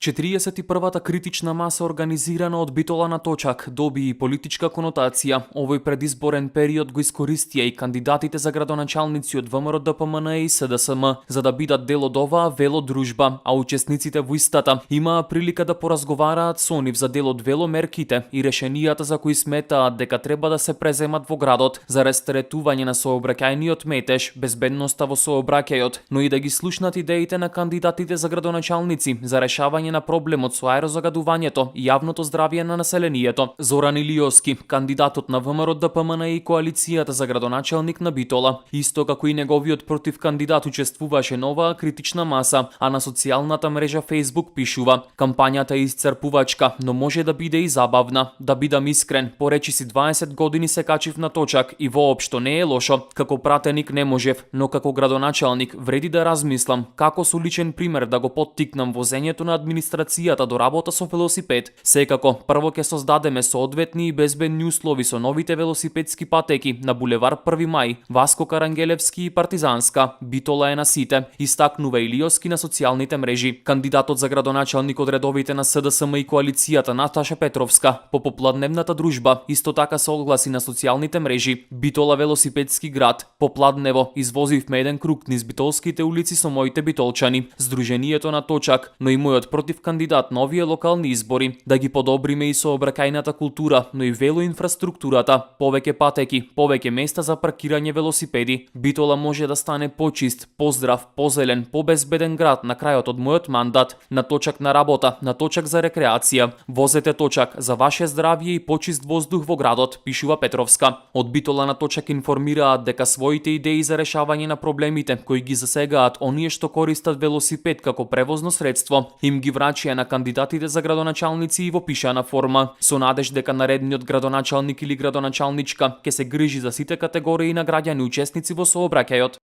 41-та критична маса организирана од Битола на Точак доби и политичка конотација. Овој предизборен период го искористија и кандидатите за градоначалници од ВМРО, ДПМН и СДСМ за да бидат дел од оваа велодружба, а учесниците во истата имаа прилика да поразговараат со нив за дел од веломерките и решенијата за кои сметаат дека треба да се преземат во градот за растретување на сообраќајниот метеж, безбедноста во сообраќајот, но и да ги слушнат идеите на кандидатите за градоначалници за решавање на проблемот со аерозагадувањето и јавното здравје на населението. Зоран Илиовски, кандидатот на ВМРО, ДПМН и коалицијата за градоначалник на Битола, исто како и неговиот против кандидат учествуваше на оваа критична маса, а на социјалната мрежа Facebook пишува: кампањата е исцрпувачка, но може да биде и забавна. Да бидам искрен, поречи си 20 години се качив на Точак и воопшто не е лошо. Како пратеник не можев, но како градоначалник вреди да размислам како со личен пример да го поттикнам возењето на администрацијата до работа со велосипед. Секако, прво ќе создадеме соодветни и безбедни услови со новите велосипедски патеки на булевар 1 мај, Васко Карангелевски и Партизанска. Битола е на сите, истакнува Илиовски на социјалните мрежи. Кандидатот за градоначалник од редовите на СДСМ и коалицијата Наташа Петровска по попладневната дружба исто така се огласи на социјалните мрежи: Битола велосипедски град, попладнево извозивме еден круг низ битолските улици со моите битолчани, Сдруженијето на Точак, но и мојот против кандидат на овие локални избори, да ги подобриме и сообраќајната култура, но и велоинфраструктурата, повеќе патеки, повеќе места за паркирање велосипеди. Битола може да стане почист, поздрав, позелен, побезбеден град на крајот од мојот мандат. На Точак на работа, на Точак за рекреација. Возете Точак за ваше здравје и почист воздух во градот, пишува Петровска. Од Битола на Точак информираат дека своите идеи за решавање на проблемите кои ги засегаат оние што користат велосипед како превозно средство, им ги врачија на кандидатите за градоначалници и во пишана форма, со надеж дека наредниот градоначалник или градоначалничка ќе се грижи за сите категории на граѓани учесници во сообраќајот.